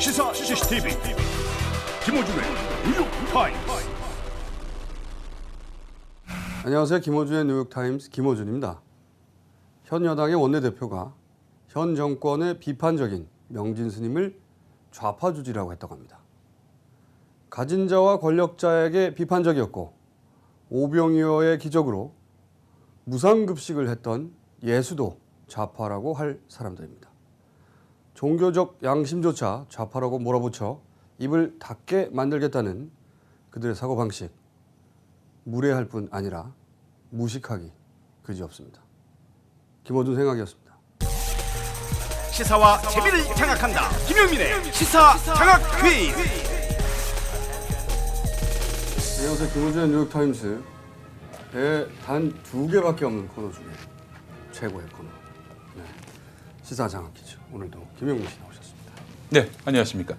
시사 CCTV 김어준의 뉴욕타임스. 안녕하세요. 김어준의 뉴욕타임스 김어준입니다. 현 여당의 원내대표가 현 정권의 비판적인 명진 스님을 좌파주지라고 했다고 합니다. 가진 자와 권력자에게 비판적이었고 오병이어의 기적으로 무상급식을 했던 예수도 좌파라고 할 사람들입니다. 종교적 양심조차 좌파라고 몰아붙여 입을 닫게 만들겠다는 그들의 사고방식, 무례할 뿐 아니라 무식하기 그지없습니다. 김어준 생각이었습니다. 시사와 재미를 장악한다. 김용민의 시사 장악 퀴즈. 안녕하세요. 김어준의 뉴욕타임스. 단 2개밖에 없는 코너 중에 최고의 코너. 네. 시사 장악 퀴즈. 오늘도 김용민 씨 나오셨습니다. 네, 안녕하십니까.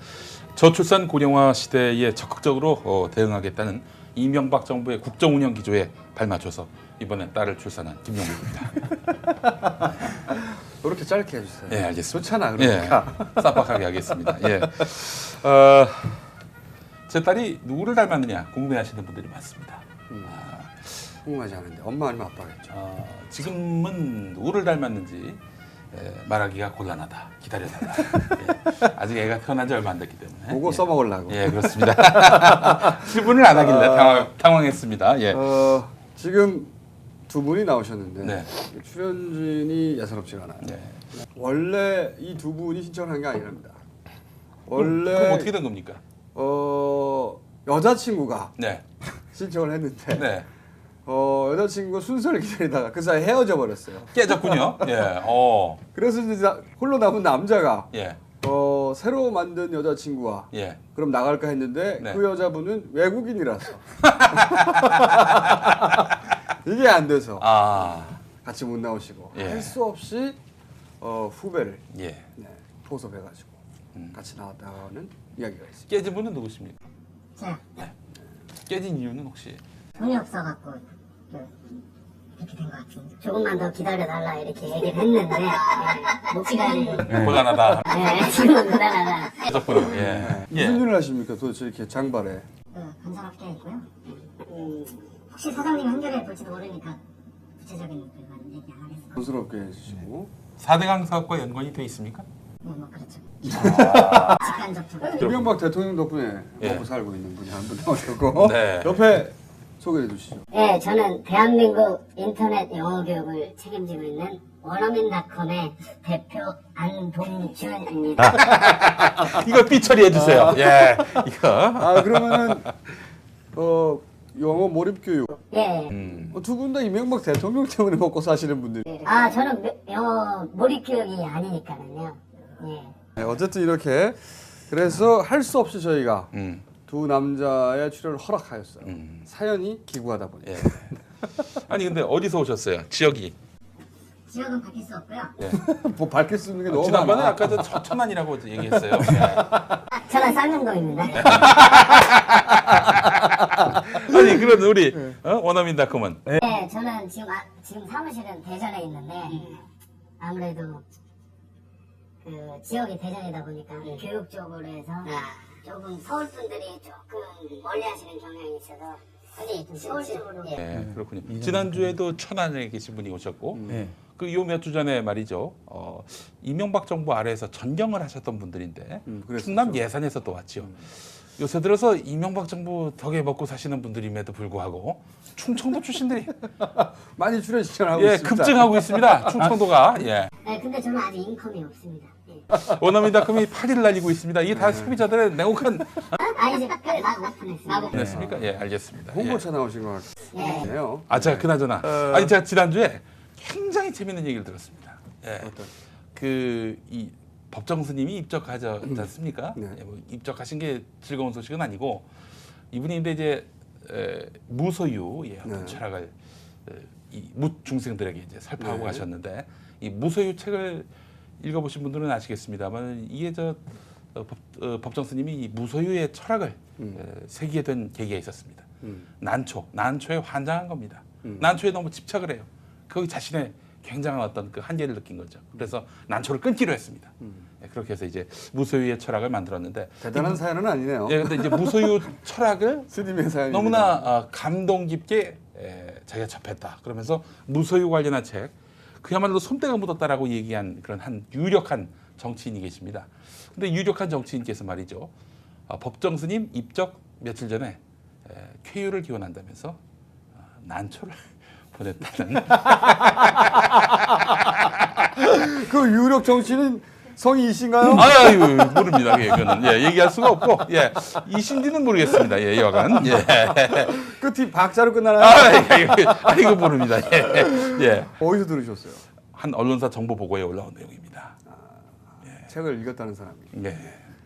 저출산 고령화 시대에 적극적으로 대응하겠다는 이명박 정부의 국정운영 기조에 발맞춰서 이번에 딸을 출산한 김용민입니다. 이렇게 짧게 해주세요. 네, 알겠습니다. 좋잖아, 그러니까. 예, 쌈박하게 하겠습니다. 예. 제 딸이 누구를 닮았느냐 궁금해하시는 분들이 많습니다. 궁금하지 않은데 엄마 아니면 아빠겠죠. 지금은 누구를 닮았는지 말하기가 곤란하다. 기다려달라. 예. 아직 애가 태어난 지 얼마 안 됐기 때문에. 그거 예. 써먹으려고. 예, 그렇습니다. 질문을 안 하길래 당황했습니다. 예. 지금 두 분이 나오셨는데 네. 출연진이 예사롭지가 않아요. 네. 원래 이 두 분이 신청한 게 아니랍니다. 그럼 원래 어떻게 된 겁니까? 여자친구가 네. 신청을 했는데 네. 여자친구가 순서를 기다리다가 그 사이에 헤어져 버렸어요. 깨졌군요. 예. 그래서 이제 홀로 남은 남자가 예. 새로 만든 여자친구와 예. 그럼 나갈까 했는데 네. 그 여자분은 외국인이라서 이게 안 돼서 같이 못 나오시고 예. 할 수 없이 후배를 예. 포섭해가지고 같이 나왔다는 이야기가 있습니다. 깨진 분은 누구십니까? 저요. 깨진 이유는 혹시? 돈이 없어갖고 이렇게 된 것 같은데 조금만 더 기다려달라 이렇게 얘기를 했는데 시간이 곤란하다. 지금은 기다려달라. 깨졌군요. 예. 무슨 일을 하십니까? 도대체 이렇게 장발에. 건설업계에 있고요. 혹시 사장님이 한겨레 볼지도 모르니까 구체적인 그건 얘기 안 하겠습니다. 건설업계 해주시고 4대강 사업과 연관이 돼 있습니까? 뭐 그렇죠. 직간접적으로. 이명박 대통령 덕분에 예. 먹고 살고 있는 분이 한 분 나오셨고 네. 옆에 소개해 주시죠. 네, 저는 대한민국 인터넷 영어 교육을 책임지고 있는 원어민닷컴의 대표 안동준입니다. 이거 삐 처리해 주세요. 예. 이거. 그러면은 영어 몰입 교육 예. 두 분 다 이명박 대통령 때문에 먹고 사시는 분들. 저는 영어 몰입 교육이 아니니까는요. 예. 네, 어쨌든 이렇게 그래서 할 수 없이 저희가 두 남자의 출연을 허락하였어요. 사연이 기구하다 보니. 예. 아니 근데 어디서 오셨어요? 지역이? 지역은 바뀔 수 없고요. 뭐 밝힐 수 있는 게 너무 지난번에 많아. 아까 저 서천안이라고 얘기했어요. 예. 저는 쌍용동입니다. 아니 그럼 우리 원어민닷컴은? 네, 저는 지금 사무실은 대전에 있는데 아무래도 그 지역이 대전이다 보니까 교육 쪽으로 해서 조금 서울 분들이 조금 멀리하시는 경향이 있어서 서울 쪽으로. 네, 그렇군요. 지난주에도 천안에 계신 분이 오셨고 그 요 몇 주 전에 말이죠. 이명박 정부 아래에서 전경을 하셨던 분들인데 충남 예산에서 또 왔죠. 요새 들어서 이명박 정부 덕에 먹고 사시는 분들임에도 불구하고 충청도 출신들이 많이 출연 시청하고 예, 있습니다. 급증하고 있습니다. 충청도가. 예. 네, 근데 저는 아직 인컴이 없습니다. 예. 원어민닷컴이 파리를 날리고 있습니다. 이게 다 소비자들의 냉혹한 이제 막 오픈했습니다. 됐습니까? 예, 알겠습니다. 예. 홍보차 나오신 것 같네요. 제가 그나저나 아니 제가 지난주에 굉장히 재밌는 얘기를 들었습니다. 예. 이 법정 스님이 입적하지 않습니까? 네. 예, 뭐 입적하신 게 즐거운 소식은 아니고 이분이 근데 이제 무소유의 어떤 철학을 이 무중생들에게 이제 설파하고 가셨는데 이 무소유 책을 읽어보신 분들은 아시겠습니다만 이게 법정 스님이 이 무소유의 철학을 새기게 된 계기가 있었습니다. 난초에 환장한 겁니다. 난초에 너무 집착을 해요. 거기 자신의 굉장한 어떤 그 한계를 느낀 거죠. 그래서 난초를 끊기로 했습니다. 예, 그렇게 해서 이제 무소유의 철학을 만들었는데 대단한 사연은 아니네요. 예, 근데 이제 무소유 철학을 스님의 사연이 너무나 감동 깊게 자기가 접했다. 그러면서 무소유 관련한 책, 그야말로 손때가 묻었다라고 얘기한 그런 한 유력한 정치인이 계십니다. 근데 유력한 정치인께서 말이죠. 법정 스님 입적 며칠 전에 쾌유를 기원한다면서 난초를 보냈다는. 그 유력 정치는 성이 이신가요? 아유, 모릅니다. 예, 그거는 얘기할 수가 없고, 이신지는 모르겠습니다. 여하간. 끝이 박자로 끝나나요? 이거 모릅니다. 어디서 들으셨어요? 한 언론사 정보 보고에 올라온 내용입니다. 책을 읽었다는 사람이. 예.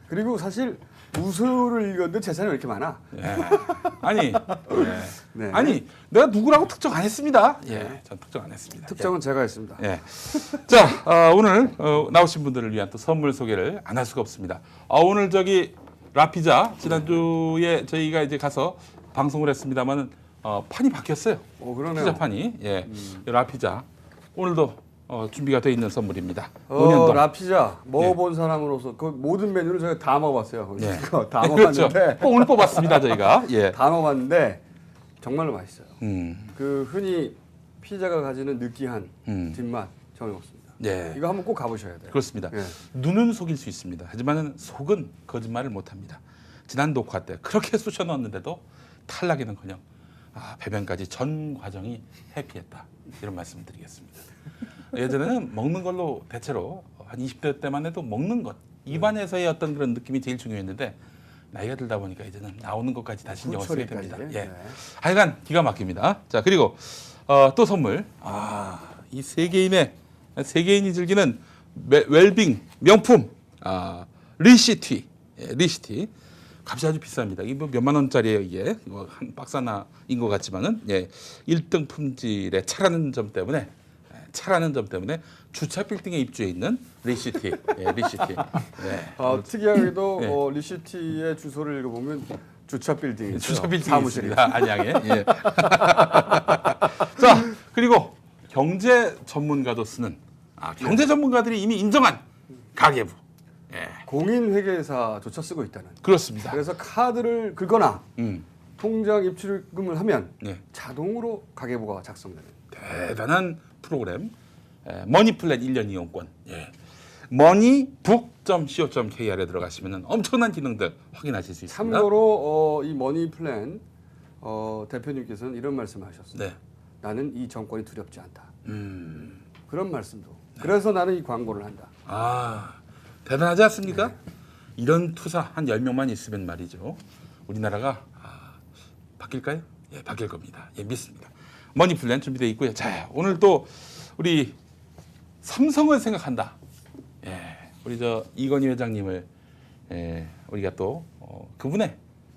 그리고 사실 무소유를 읽었는데 재산이 왜 이렇게 많아? 아니, 네. 아니, 내가 누구라고 특정 안 했습니다. 전 특정 안 했습니다. 특정은 제가 했습니다. 자, 오늘 나오신 분들을 위한 또 선물 소개를 안 할 수가 없습니다. 오늘 라피자 지난주에 저희가 이제 가서 방송을 했습니다만은 판이 바뀌었어요. 그러네요. 피자판이 라피자 오늘도 준비가 되어 있는 선물입니다. 5년도 라피자 먹어본 사람으로서 그 모든 메뉴를 저희가 다 먹어봤어요. 다 그렇죠. 먹어봤는데 오늘 뽑았습니다 저희가. 다 먹어봤는데 정말로 맛있어요. 음. 그 흔히 피자가 가지는 느끼한 뒷맛 전혀 없습니다. 이거 한번 꼭 가보셔야 돼요. 그렇습니다. 눈은 속일 수 있습니다. 하지만 속은 거짓말을 못합니다. 지난 녹화 때 그렇게 쑤셔 넣었는데도 탈락에는커녕 배변까지 전 과정이 해피했다. 이런 말씀을 드리겠습니다. 예전에는 먹는 걸로 대체로 한 20대 때만 해도 먹는 것, 입안에서의 어떤 그런 느낌이 제일 중요했는데 나이가 들다 보니까 이제는 나오는 것까지 다 신경을 쓰게 됩니다. 하여간 기가 막힙니다. 자, 그리고 또 선물. 이 세계인이 즐기는 웰빙 명품 리시티. 리시티. 값이 아주 비쌉니다. 이게 뭐 몇만 원짜리예요, 이게. 이거 한 박스 하나인 것 같지만은 1등 품질의 차라는 점 때문에 주차 빌딩에 입주해 있는 리시티. 리시티. 특이하게도 리시티의 주소를 읽어보면 주차 빌딩이 주차 빌딩이 있습니다. 안양에. 자, 그리고 경제 전문가도 쓰는 경제 전문가들이 이미 인정한 가계부. 공인회계사조차 쓰고 있다는. 그렇습니다. 그래서 카드를 긁거나 통장 입출금을 하면 자동으로 가계부가 작성되는 대단한 프로그램. 머니플랜 1년 이용권. moneybook.co.kr에 들어가시면 엄청난 기능들 확인하실 수 있습니다. 참고로 이 머니플랜 대표님께서는 이런 말씀을 하셨어요. 나는 이 정권이 두렵지 않다. 그런 말씀도. 그래서 나는 이 광고를 한다. 대단하지 않습니까? 이런 투사 한 10명만 있으면 말이죠. 우리나라가 바뀔까요? 바뀔 겁니다. 믿습니다. 머니플랜 준비되어 있고요. 자, 오늘 또 우리 삼성을 생각한다. 우리 이건희 회장님을 우리가 또 그분의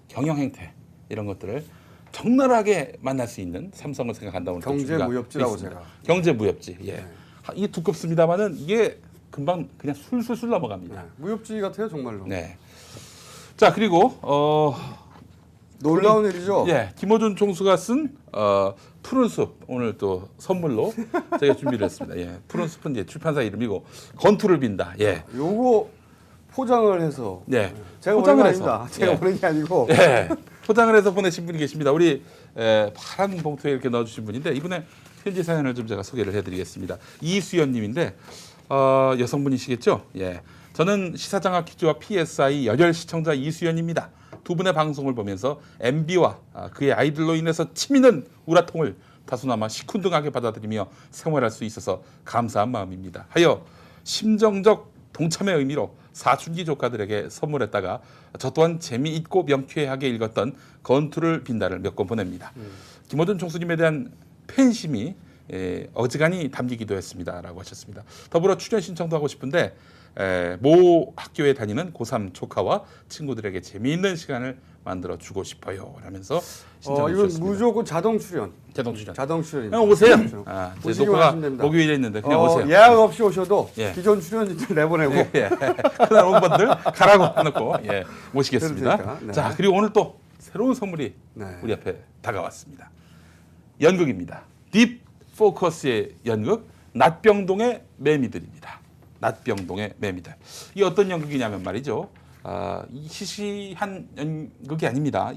경영 행태 이런 것들을 적나라하게 만날 수 있는 삼성을 생각한다. 오늘 경제무협지라고 제가. 경제무협지. 이게 두껍습니다만은 이게 금방 그냥 술술술 넘어갑니다. 무협지 같아요, 정말로. 자, 그리고 놀라운 일이죠. 김어준 총수가 쓴 푸른 숲 오늘 또 선물로 저희가 준비를 했습니다. 푸른 숲은 이제 출판사 이름이고 건투를 빈다. 요거 포장을 해서. 제가 포장을 보낸 게 해서. 아닙니다. 제가 보낸 게 아니고. 포장을 해서 보내신 분이 계십니다. 우리 파란 봉투에 이렇게 넣어주신 분인데 이분의 편지 사연을 좀 제가 소개를 해드리겠습니다. 이수연님인데 여성분이시겠죠? 저는 시사장학 퀴즈와 PSI 열혈 시청자 이수연입니다. 두 분의 방송을 보면서 MB와 그의 아이들로 인해서 치미는 우라통을 다소나마 시큰둥하게 받아들이며 생활할 수 있어서 감사한 마음입니다. 하여 심정적 동참의 의미로 사춘기 조카들에게 선물했다가 저 또한 재미있고 명쾌하게 읽었던 건투를 빈다를 몇 권 보냅니다. 김어준 총수님에 대한 팬심이 어지간히 담기기도 했습니다라고 하셨습니다. 더불어 출연 신청도 하고 싶은데 모 학교에 다니는 고3 조카와 친구들에게 재미있는 시간을 만들어주고 싶어요 라면서 신청해 이건 주셨습니다. 무조건 자동 출연. 자동 출연. 출연입니다. 그냥 오세요. 제 오시기만 녹화가 하시면 됩니다. 목요일에 있는데 그냥 오세요. 예약 없이 오셔도 기존 출연진들 내보내고. 그날 온 분들 가라고 해놓고 모시겠습니다. 그러니까, 자, 그리고 오늘 또 새로운 선물이 우리 앞에 다가왔습니다. 연극입니다. 딥 포커스의 연극 낫병동의 매미들입니다. 낫병동의 매미들. 이게 어떤 연극이냐면 말이죠. 이 시시한 연극이 아닙니다.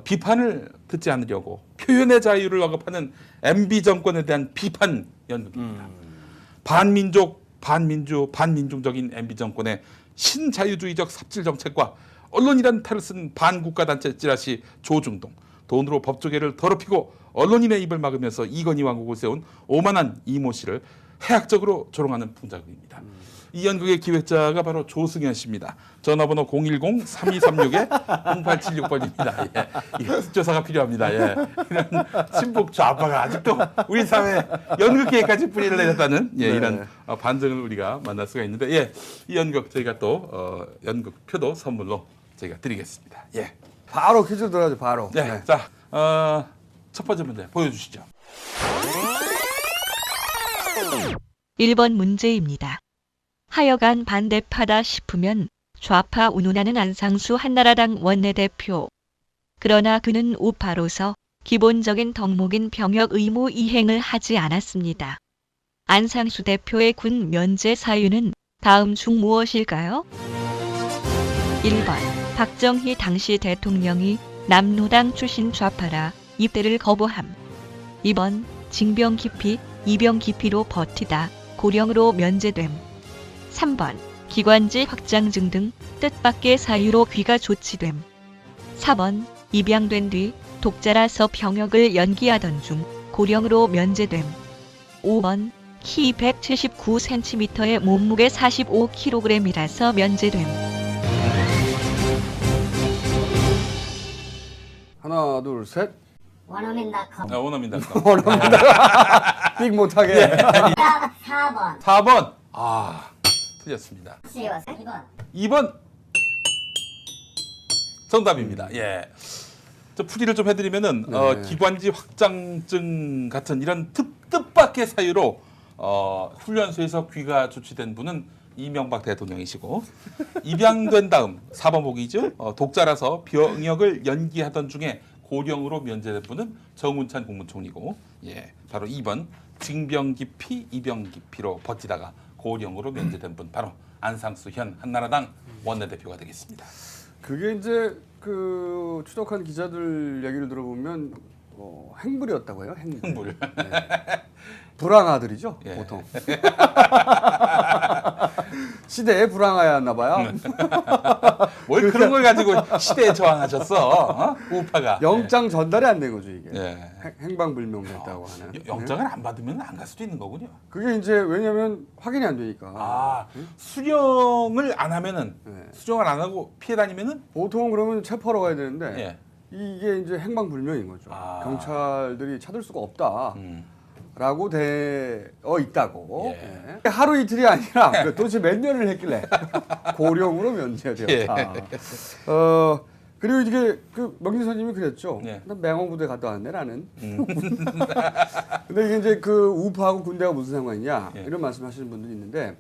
비판을 듣지 않으려고 표현의 자유를 억압하는 MB 정권에 대한 비판 연극입니다. 반민족, 반민주, 반민중적인 MB 정권의 신자유주의적 삽질 정책과 언론이란 탈을 쓴 반국가단체 찌라시 조중동, 돈으로 법조계를 더럽히고 언론인의 입을 막으면서 이건희 왕국을 세운 오만한 이모 씨를 해학적으로 조롱하는 풍자극입니다. 이 연극의 기획자가 바로 조승현 씨입니다. 전화번호 010-3236-0876번입니다. 예. 이 숫조사가 필요합니다. 예. 이런 친북 좌파가 아직도 우리 사회에 연극계까지 뿌리를 내렸다는 이런 반증을 우리가 만날 수가 있는데, 이 연극 저희가 또 연극표도 선물로 저희가 드리겠습니다. 예. 바로 퀴즈 들어가죠. 바로. 네. 자, 첫 번째 문제 보여주시죠. 1번 문제입니다. 하여간 반대파다 싶으면 좌파 운운하는 안상수 한나라당 원내대표. 그러나 그는 우파로서 기본적인 덕목인 병역 의무 이행을 하지 않았습니다. 안상수 대표의 군 면제 사유는 다음 중 무엇일까요? 1번 박정희 당시 대통령이 남로당 출신 좌파라 입대를 거부함. 2번 징병 기피, 이병 기피로 버티다 고령으로 면제됨. 3번 기관지 확장증 등 뜻밖의 사유로 귀가 조치됨. 4번 입양된 뒤 독자라서 병역을 연기하던 중 고령으로 면제됨. 5번 키 179cm에 몸무게 45kg이라서 면제됨. 하나, 둘, 셋. 원어민닷컴. 원어민닷컴. 삑 못하게. 4번. 4번. 틀렸습니다. 2번. 2번 정답입니다. 예. 저 풀이를 좀 해드리면은 기관지 확장증 같은 이런 뜻밖의 사유로 훈련소에서 귀가 조치된 분은 이명박 대통령이시고, 입양된 다음 4번 보기죠. 독자라서 병역을 연기하던 중에 고령으로 면제된 분은 정운찬 국무총리고, 바로 2번 징병 기피, 이병 기피로 버티다가 고령으로 면제된 분 바로 안상수 현 한나라당 원내대표가 되겠습니다. 그게 이제 그 추적한 기자들 얘기를 들어보면 행불이었다고 해요. 행불. 불황아들이죠. 예. 보통. 시대에 불황아였나 봐요. 뭘 그런 걸 가지고 시대에 저항하셨어? 우파가. 영장 전달이 안 된 거죠 이게. 예. 행방불명됐다고 하는. 영장을 안 받으면 안 갈 수도 있는 거군요. 그게 이제 왜냐하면 확인이 안 되니까. 수령을 안 하면은, 네. 수령을 안 하고 피해 다니면은, 보통 그러면 체포하러 가야 되는데 이게 이제 행방불명인 거죠. 경찰들이 찾을 수가 없다. 라고 되어 있다고. 하루 이틀이 아니라 도대체 몇 년을 했길래 고령으로 면제되었다. 그리고 이게 그 명진 선생님이 그랬죠. 난 맹원부대 갔다 왔네 나는. 근데 이게 이제 그 우파하고 군대가 무슨 상관이냐 이런 말씀하시는 분들이 있는데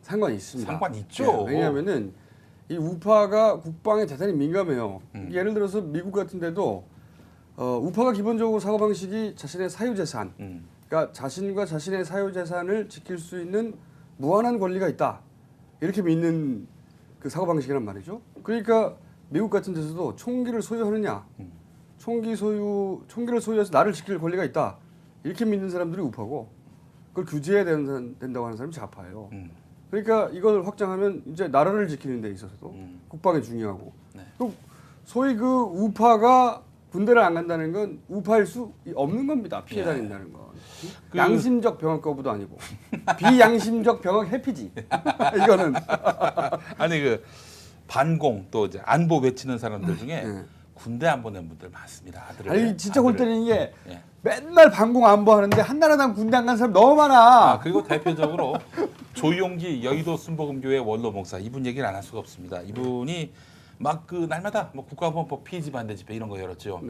상관이 있습니다. 상관 있죠. 왜냐하면은 이 우파가 국방에 대단히 민감해요. 예를 들어서 미국 같은 데도 우파가 기본적으로 사고방식이 자신의 사유재산, 그러니까 자신과 자신의 사유재산을 지킬 수 있는 무한한 권리가 있다. 이렇게 믿는 그 사고방식이란 말이죠. 그러니까 미국 같은 데서도 총기를 소유하느냐, 총기를 소유해서 나를 지킬 권리가 있다. 이렇게 믿는 사람들이 우파고, 그걸 규제해야 된다고 하는 사람이 좌파예요. 그러니까 이걸 확장하면 이제 나라를 지키는 데 있어서도 국방이 중요하고, 또 소위 그 우파가 군대를 안 간다는 건 우파일 수 없는 겁니다. 피해 다닌다는 건. 양심적 병역 거부도 아니고 비양심적 병역 회피지. 이거는. 아니 그 반공 또 이제 안보 외치는 사람들 중에 군대 안 보낸 분들 많습니다. 아니 진짜 골 때리는 게 맨날 반공 안보하는데 한나라당 군대 안 간 사람 너무 많아. 그리고 대표적으로 조용기 여의도 순복음교회 원로 목사, 이분 얘기를 안 할 수가 없습니다. 이분이 막 그 날마다 뭐 국가보안법 피의지 반대 집회 이런 거 열었죠.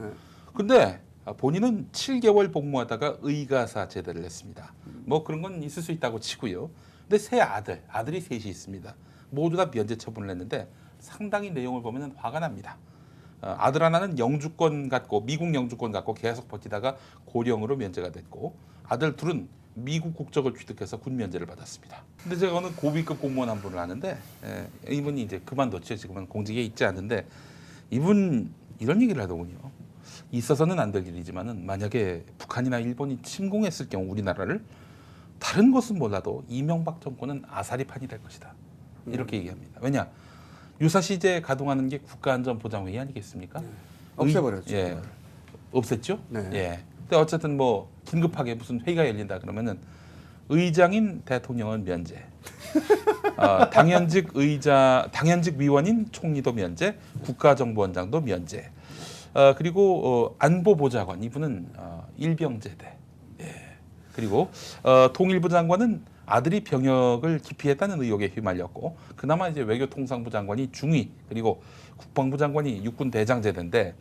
근데 본인은 7개월 복무하다가 의가사 제대를 했습니다. 뭐 그런 건 있을 수 있다고 치고요. 근데 세 아들이 셋이 있습니다. 모두 다 면제 처분을 했는데 상당히 내용을 보면 화가 납니다. 아들 하나는 영주권 갖고 미국 영주권 갖고 계속 버티다가 고령으로 면제가 됐고, 아들 둘은 미국 국적을 취득해서 군 면제를 받았습니다. 근데 제가 어느 고위급 공무원 한 분을 아는데 이분이 이제 그만뒀죠. 지금은 공직에 있지 않은데 이분 이런 얘기를 하더군요. 있어서는 안 될 일이지만은 만약에 북한이나 일본이 침공했을 경우 우리나라를 다른 것은 몰라도 이명박 정권은 아사리판이 될 것이다. 이렇게 얘기합니다. 왜냐? 유사시제 가동하는 게 국가안전보장회의 아니겠습니까? 없애버렸죠. 예, 없앴죠. 네. 예. 근데 어쨌든 뭐 긴급하게 무슨 회의가 열린다 그러면은 의장인 대통령은 면제, 당연직 위원인 총리도 면제, 국가정보원장도 면제, 그리고 안보보좌관 이분은 일병제대, 예. 그리고 통일부 장관은 아들이 병역을 기피했다는 의혹에 휘말렸고 그나마 이제 외교통상부 장관이 중위 그리고 국방부 장관이 육군 대장제대인데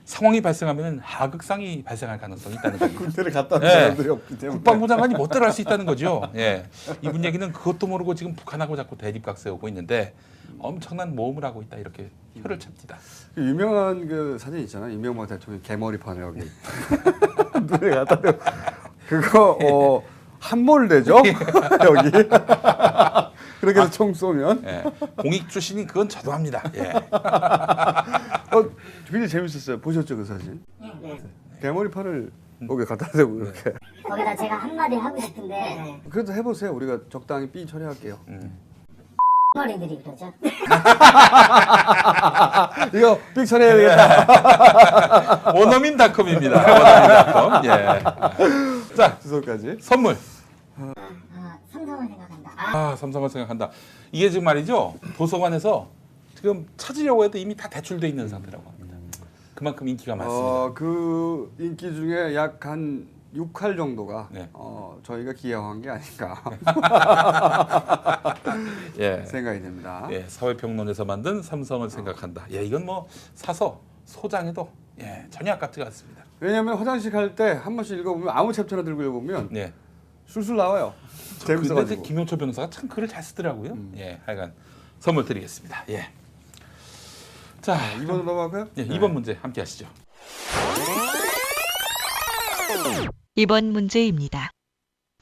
상황이 발생하면 하극상이 발생할 가능성이 있다는 겁니다. 군대를 갔다 온 예. 사람들이 없기 때문에. 국방부 장관이 못 들어갈 수 있다는 거죠. 예. 이분 얘기는 그것도 모르고 지금 북한하고 자꾸 대립각 세우고 있는데 엄청난 모험을 하고 있다 이렇게 혀를 찹니다. 그 유명한 그 사진 있잖아요. 이명박 대통령 개머리판 여기 눈에 갖다 대고 그거 한몰되죠 여기. 그렇게 해서 총 쏘면. 예. 공익 출신이 그건 저도 합니다. 예. 굉장히 재밌었어요. 보셨죠 그 사진? 네. 개머리판을 여기 갖다 대고 이렇게. 거기다 제가 한마디 하고 싶은데 그래도 해보세요. 우리가 적당히 삐 처리할게요. 머리들이 그러죠. 이거 삐 처리해야 되겠다. 원어민닷컴입니다. 원어민닷컴. 예. 자, 주소까지. 선물. 삼성을 생각한다. 삼성을 생각한다. 이게 지금 말이죠. 도서관에서 지금 찾으려고 해도 이미 다 대출돼 있는 상태라고 합니다. 그만큼 인기가 많습니다. 그 인기 중에 약 한 6할 정도가 네. 저희가 기여한 게 아닌가 예. 생각이 됩니다. 예, 사회평론에서 만든 삼성을 생각한다. 예, 이건 뭐 사서 소장해도 예, 전혀 아깝지가 않습니다. 왜냐하면 화장실 갈 때 한 번씩 읽어보면 아무 챕터나 들고 읽어보면 예. 술술 나와요. 근데 재밌어가지고. 김용철 변호사가 참 글을 잘 쓰더라고요. 예, 하여간 선물 드리겠습니다. 예. 자, 2번으로 넘어갈까요? 예, 2번 문제 함께 하시죠. 2번 문제입니다.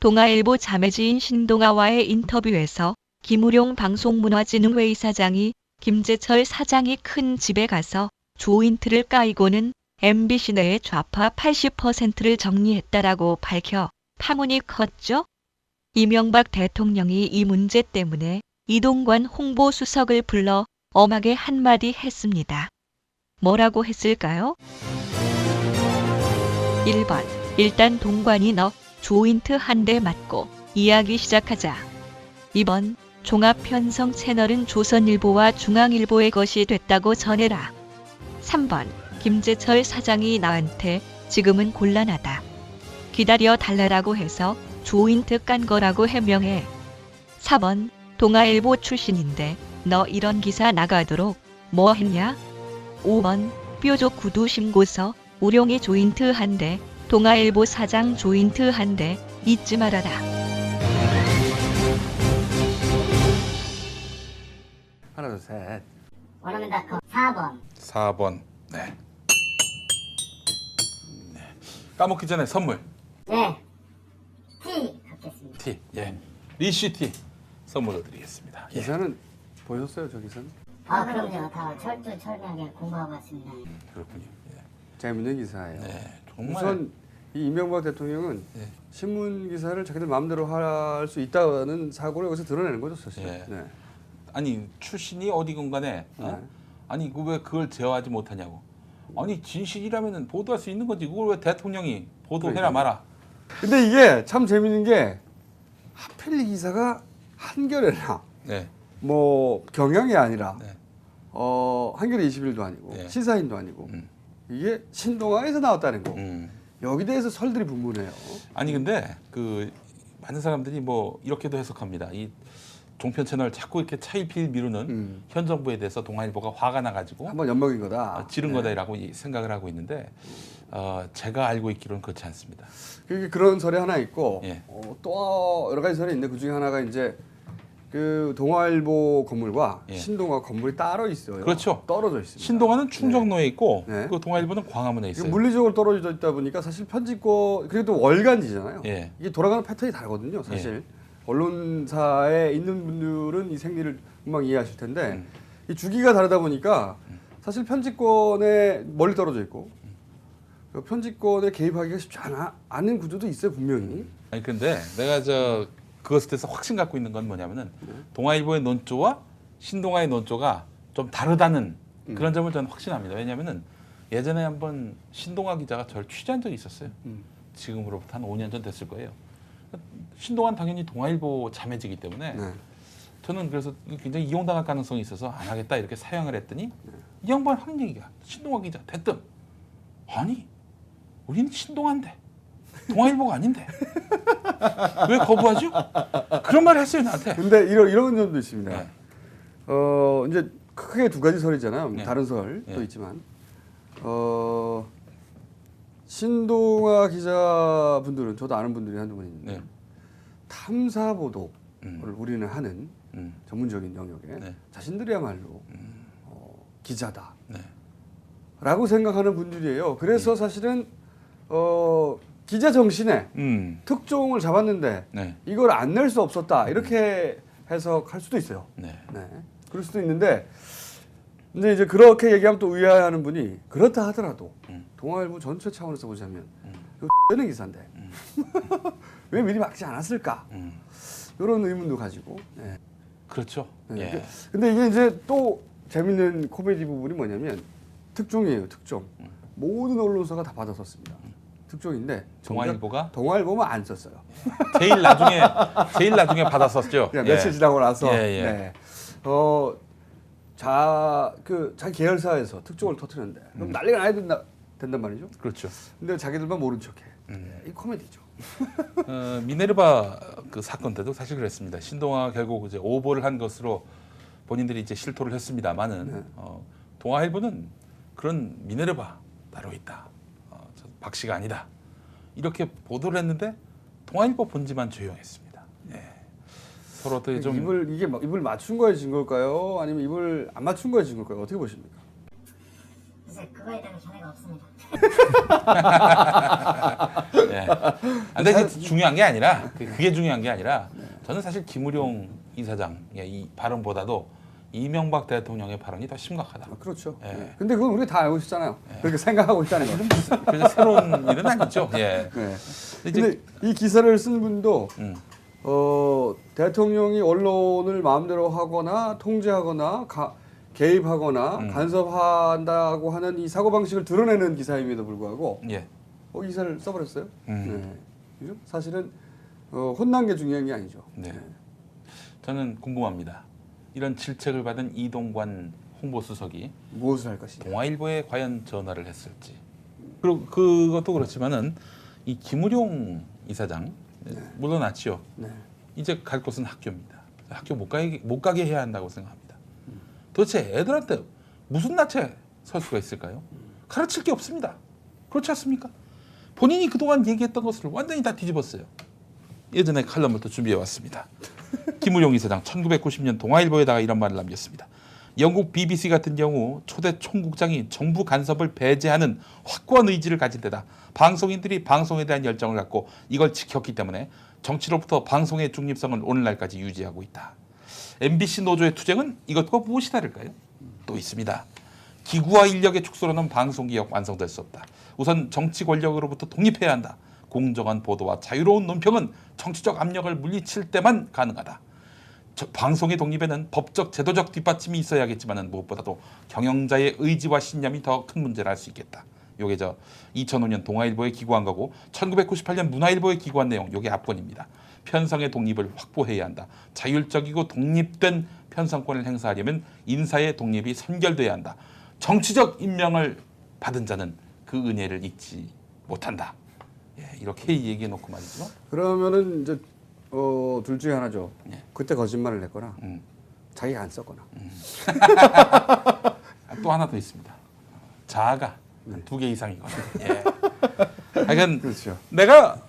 동아일보 자매지인 신동아와의 인터뷰에서 김우룡 방송문화진흥회 이사장이 김재철 사장이 큰 집에 가서 조인트를 까이고는 MBC 내의 좌파 80%를 정리했다라고 밝혀 파문이 컸죠. 이명박 대통령이 이 문제 때문에 이동관 홍보수석을 불러 엄하게 한마디 했습니다. 뭐라고 했을까요? 1번 일단 동관이 너 조인트 한 대 맞고 이야기 시작하자. 2번 종합편성 채널은 조선일보와 중앙일보의 것이 됐다고 전해라. 3번 김재철 사장이 나한테 지금은 곤란하다. 기다려 달라라고 해서 조인트 깐 거라고 해명해. 4번 동아일보 출신인데 너 이런 기사 나가도록 뭐 했냐? 5번 뾰족 구두 신고서 우룡이 조인트 한 대, 동아일보 사장 조인트 한 대 잊지 말아라. 하나 둘 셋. 원어민닷컴 4번. 4번. 네. 네. 까먹기 전에 선물. 네. T 갖겠습니다. T. 예. 리시 T 선물로 드리겠습니다. 예. 기사는 보셨어요 저 기사는? 그럼요. 다 철두철미하게 공부하고 왔습니다. 그렇군요. 예. 재밌는 기사예요. 네. 정말 우선 이 이명박 대통령은 네. 신문 기사를 자기들 마음대로 할 수 있다는 사고를 여기서 드러내는 거죠 사실. 예. 네. 아니 출신이 어디건 간에 아니 왜 그걸 제어하지 못하냐고. 아니 진실이라면 보도할 수 있는 거지. 그걸 왜 대통령이 보도해라 마라. 근데 이게 참 재밌는 게 하필 이 기사가 한겨레나 네. 뭐 경향이 아니라 네. 한겨레 21도 아니고 네. 시사인도 아니고 이게 신동아에서 나왔다는 거. 여기 대해서 설들이 분분해요. 아니 근데 그 많은 사람들이 뭐 이렇게도 해석합니다. 이 종편 채널 자꾸 이렇게 차일피일 미루는 현 정부에 대해서 동아일보가 화가 나가지고 한번 엿먹인 거다. 지른 거다라고 생각을 하고 있는데 제가 알고 있기로는 그렇지 않습니다. 그게 그런 설이 하나 있고 예. 또 여러 가지 설이 있는데 그 중에 하나가 이제 그 동아일보 건물과 예. 신동아 건물이 따로 있어요. 그렇죠. 떨어져 있습니다. 신동아는 충정로에 있고 네. 그 동아일보는 광화문에 이게 있어요. 물리적으로 떨어져 있다 보니까 사실 편집권 그래도 월간지잖아요. 예. 이게 돌아가는 패턴이 다르거든요. 사실 언론사에 있는 분들은 이 생리를 금방 이해하실 텐데 이 주기가 다르다 보니까 사실 편집권에 멀리 떨어져 있고 그 편집권에 개입하기가 쉽지 않은 구조도 있어요 분명히. 아니 근데 내가 그것에 대해서 확신 갖고 있는 건 뭐냐면은 동아일보의 논조와 신동아의 논조가 좀 다르다는 그런 점을 저는 확신합니다. 왜냐하면은 예전에 한번 신동아 기자가 저를 취재한 적이 있었어요. 지금으로부터 한 5년 전 됐을 거예요. 신동아는 당연히 동아일보 자매지기 때문에 네. 저는 그래서 굉장히 이용당할 가능성이 있어서 안 하겠다 이렇게 사양을 했더니 이 양반 하는 얘기가 신동아 기자 대뜸 아니 우리는 신동아인데 동아일보가 아닌데 왜 거부하죠? 그런 말을 했어요 나한테. 근데 이런 점도 있습니다. 네. 이제 크게 두 가지 설이잖아요. 네. 다른 설도 네. 있지만 신동아 기자분들은 저도 아는 분들이 한두 분 있는데 네. 탐사 보도를 우리는 하는 음. 전문적인 영역에 네. 자신들이야말로 기자다. 네. 라고 생각하는 분들이에요. 그래서 사실은 기자 정신에 특종을 잡았는데 네. 이걸 안 낼 수 없었다 이렇게 해석할 수도 있어요. 네. 네. 그럴 수도 있는데 근데 이제 그렇게 얘기하면 또 의아해하는 분이 그렇다 하더라도 동아일보 전체 차원에서 보자면 이거 X되는 기사인데 왜 미리 막지 않았을까 이런 의문도 가지고. 네. 그렇죠. 네. 예. 근데 이게 이제 또 재밌는 코미디 부분이 뭐냐면 특종이에요. 특종. 모든 언론사가 다 받아 썼습니다. 특종인데 동아일보가 동아일보만 안 썼어요. 제일 나중에 받았었죠. 그냥 며칠 지나고 나서 예, 예. 네. 자기 계열사에서 특종을 터뜨렸는데 그럼 난리가 나야 된단 말이죠. 그렇죠. 근데 자기들만 모른 척해. 이 코미디죠. 미네르바 그 사건 때도 사실 그랬습니다. 신동아 결국 이제 오보를 한 것으로 본인들이 이제 실토를 했습니다만은 네. 동아일보는 그런 미네르바 따로 있다. 박 씨가 아니다. 이렇게 보도를 했는데 동아일보 본지만 조용했습니다. 예. 서로 어떻게 좀 입을 맞춘 거에 진 걸까요? 아니면 입을 안 맞춘 거에 진 걸까요? 어떻게 보십니까? 글쎄 그거에 대한 견해가 없습니다. 예. 근데 이게 중요한 게 아니라 그게 중요한 게 아니라 저는 사실 김우룡 이사장의 이 발언보다도 이명박 대통령의 발언이 더 심각하다. 그렇죠. 예. 네. 근데 그건 우리가 다 알고 있잖아요. 그렇게 생각하고 있다는 거. 그래서 새로운 일은 아니죠. 예. 네. 이제 근데 이 기사를 쓴 분도 음. 대통령이 언론을 마음대로 하거나 통제하거나 개입하거나 간섭한다고 하는 이 사고방식을 드러내는 기사임에도 불구하고 예. 기사를 써버렸어요. 네. 그죠? 사실은 혼난 게 중요한 게 아니죠. 네. 저는 궁금합니다. 이런 질책을 받은 이동관 홍보수석이 무엇을 할 것이냐. 동아일보에 과연 전화를 했을지. 그리고 그것도 그렇지만은 이 김우룡 이사장 물러났지요. 네. 이제 갈 곳은 학교입니다. 학교 못 가게 해야 한다고 생각합니다. 도대체 애들한테 무슨 낯에 설 수가 있을까요? 가르칠 게 없습니다. 그렇지 않습니까? 본인이 그동안 얘기했던 것을 완전히 다 뒤집었어요. 예전에 칼럼을 또 준비해 왔습니다. 김우룡 이사장 1990년 동아일보에다가 이런 말을 남겼습니다. 영국 BBC 같은 경우 초대 총국장이 정부 간섭을 배제하는 확고한 의지를 가진 데다 방송인들이 방송에 대한 열정을 갖고 이걸 지켰기 때문에 정치로부터 방송의 중립성을 오늘날까지 유지하고 있다. MBC 노조의 투쟁은 이것과 무엇이 다를까요? 또 있습니다. 기구와 인력의 축소로는 방송기업 완성될 수 없다. 우선 정치 권력으로부터 독립해야 한다. 공정한 보도와 자유로운 논평은 정치적 압력을 물리칠 때만 가능하다. 방송의 독립에는 법적, 제도적 뒷받침이 있어야겠지만 무엇보다도 경영자의 의지와 신념이 더 큰 문제를 할 수 있겠다. 요게 2005년 동아일보에 기고한 거고 1998년 문화일보에 기고한 내용 요게 앞권입니다. 편성의 독립을 확보해야 한다. 자율적이고 독립된 편성권을 행사하려면 인사의 독립이 선결돼야 한다. 정치적 임명을 받은 자는 그 은혜를 잊지 못한다. 예, 이렇게 얘기해 놓고 말이죠. 그러면은 이제 둘 중에 하나죠. 예. 그때 거짓말을 했거나 자기가 안 썼거나. 또 하나 더 있습니다. 자아가 2개 이상이거든요. 예. 하여간 그렇죠. 내가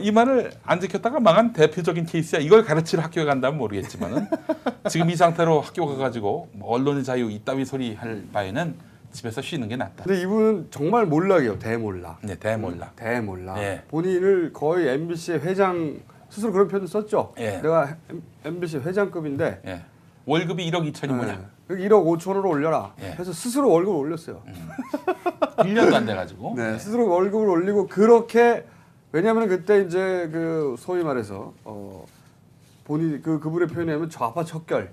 이 말을 안 지켰다가 망한 대표적인 케이스야. 이걸 가르치러 학교에 간다면 모르겠지만은 지금 이 상태로 학교 가가지고 뭐 언론의 자유 이따위 소리 할 바에는 집에서 쉬는 게 낫다. 근데 이분은 정말 몰락이에요. 대몰락. 네, 대몰락. 대몰락. 예. 본인을 거의 MBC의 회장 스스로 그런 표현을 썼죠. 예. 내가 MBC 회장급인데 예. 월급이 1억 2천이 뭐냐? 1억 5천으로 올려라. 예. 그래서 스스로 월급을 올렸어요. 1년도 안 돼가지고. 네, 예. 스스로 월급을 올리고 그렇게 왜냐하면 그때 이제 그 소위 말해서 본인 그분의 표현하면 좌파 척결.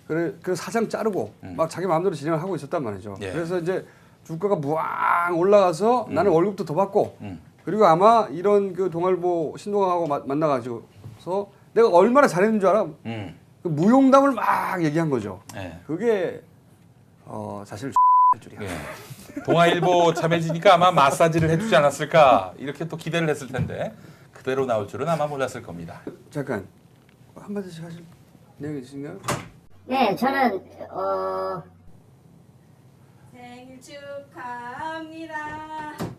그래 그 사장 자르고 막 자기 마음대로 진행을 하고 있었단 말이죠. 예. 그래서 이제 주가가 무앙 올라가서 나는 월급도 더 받고 그리고 아마 이런 그 동아일보 신동아하고 만나가지고서 내가 얼마나 잘했는 줄 알아? 그 무용담을 막 얘기한 거죠. 예. 그게 사실 할 줄이야. 예. 동아일보 참여지니까 아마 마사지를 해주지 않았을까 이렇게 또 기대를 했을 텐데 그대로 나올 줄은 아마 몰랐을 겁니다. 잠깐 한마디씩 하실 내용이 있으신가요? 네, 저는 생일 축하합니다.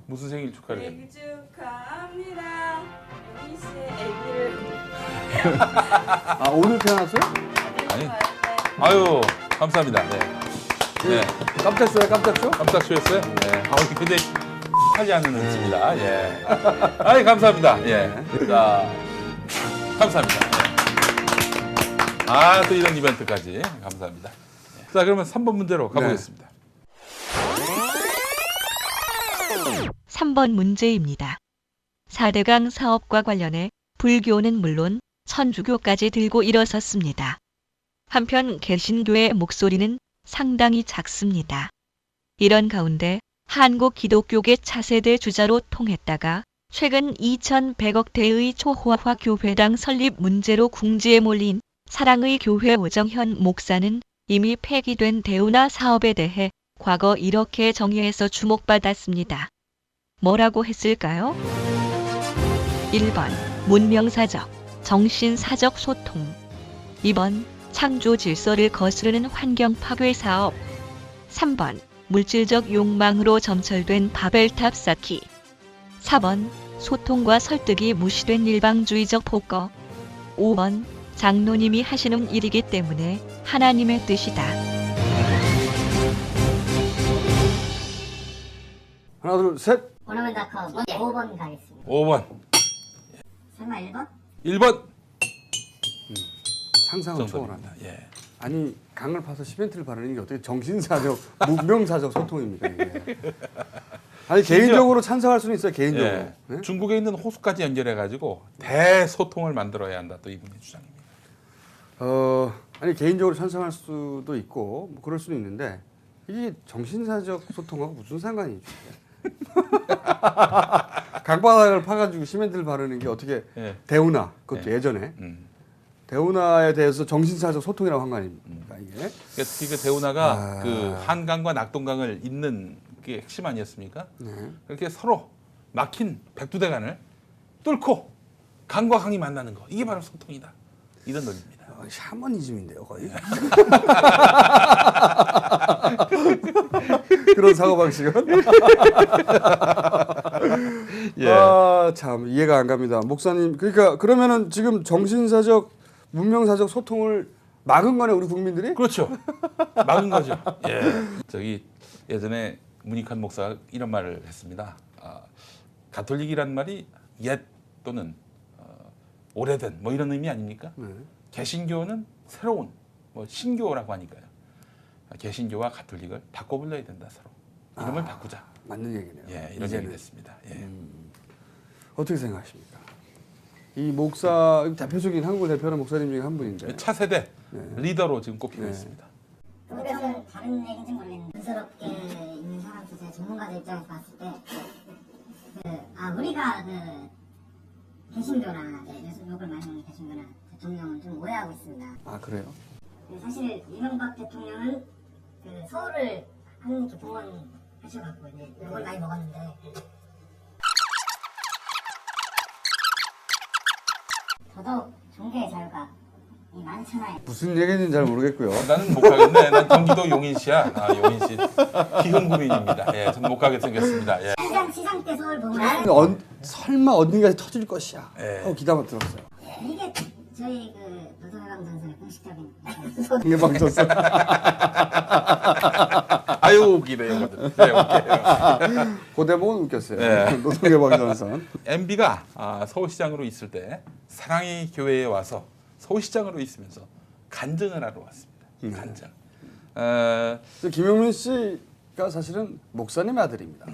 무슨 생일 축하를? 생일 축하합니다. 우리 씨의 아기를 아 오늘 태어났어요? 아니. 아유 감사합니다. 네. 네. 깜짝 쇼야 깜짝 쇼? 깜짝 쇼였어요? 네. 근데 하지 않는 은지입니다. 예. 아이 감사합니다. 예. 자 감사합니다. 예. 또 이런 이벤트까지 감사합니다. 예. 자 그러면 3번 문제로 가보겠습니다. 3번 문제입니다. 4대강 사업과 관련해 불교는 물론 천주교까지 들고 일어섰습니다. 한편 개신교의 목소리는 상당히 작습니다. 이런 가운데 한국 기독교계 차세대 주자로 통했다가 최근 2,100억대의 초호화 교회당 설립 문제로 궁지에 몰린 사랑의 교회 오정현 목사는 이미 폐기된 대우나 사업에 대해 과거 이렇게 정의해서 주목받았습니다. 뭐라고 했을까요? 1번 문명사적, 정신사적 소통 2번 창조 질서를 거스르는 환경 파괴 사업 3번 물질적 욕망으로 점철된 바벨탑 쌓기 4번 소통과 설득이 무시된 일방주의적 폭거 5번 장로님이 하시는 일이기 때문에 하나님의 뜻이다. 하나 둘 셋. 오너맨닷컴 5번 가겠습니다. 5번. 설마 1번? 1번. 상상을 초월한다. 정답입니다. 예. 아니 강을 파서 시멘트를 바르는 게 어떻게 정신사적 문명사적 소통입니까 이게? 아니 개인적으로 찬성할 수는 있어요 개인적으로. 예. 네? 중국에 있는 호수까지 연결해가지고 대소통을 만들어야 한다. 또 이분의 주장입니다. 아니 개인적으로 찬성할 수도 있고 뭐 그럴 수는 있는데 이게 정신사적 소통하고 무슨 상관이 있죠? 강바닥을 파가지고 시멘트를 바르는 게 어떻게 예. 대우나 그것도 예전에 대우나에 대해서 정신사적 소통이라고 한 거 아닙니까 이게? 그러니까 대우나가 그 한강과 낙동강을 잇는 게 핵심 아니었습니까? 네. 그렇게 서로 막힌 백두대간을 뚫고 강과 강이 만나는 거 이게 바로 소통이다. 이런 논리입니다. 샤머니즘인데요 거의. 그런 사고방식은? 예. 참 이해가 안 갑니다. 목사님 그러니까 그러면은 지금 정신사적 문명사적 소통을 막은 거네 우리 국민들이? 그렇죠. 막은 거죠. 예. 저기 예전에 문익환 목사가 이런 말을 했습니다. 가톨릭이란 말이 옛 또는 오래된 뭐 이런 의미 아닙니까? 개신교는 새로운 뭐 신교라고 하니까요. 개신교와 가톨릭을 바꿔 불러야 된다 서로. 이름을 바꾸자. 맞는 얘기네요. 예, 이런 얘기를 했습니다. 예. 어떻게 생각하십니까? 이 목사 대표적인 한국을 대표하는 목사님 중에 한 분인데 차세대 리더로 지금 꼽히고 있습니다. 그거는 다른 얘기인지 모르겠는데 분스럽게 있는 사람 주제 전문가들 입장에서 봤을 때 우리가 개신교나 욕을 많이 하는 개신교나 대통령은 좀 오해하고 있습니다. 아 그래요? 사실 이명박 대통령은 서울을 하느님께 봉헌하셔갖고 이제 욕을 많이 먹었는데 더더욱 종교의 자유가 이 많잖아요. 무슨 얘기인지 잘 모르겠고요. 나는 못 가겠네. 난 경기도 용인시야. 용인시 기흥구민입니다. 예, 전 못 가게 생겼습니다. 예. 시장 때 서울 보면 설마 어딘가에 터질 것이야 예. 하고 기다만 들었어요. 이게 저희 그 노동해방 전선의 공식적인 예방전선. 아유 웃기네 이거들. 네, 웃겨요. 그 대목은 웃겼어요. 네. 노동예방전선. MB가 서울시장으로 있을 때 사랑의 교회에 와서 서울시장으로 있으면서 간증을 하러 왔습니다. 간증. 김용민 씨가 사실은 목사님의 아들입니다.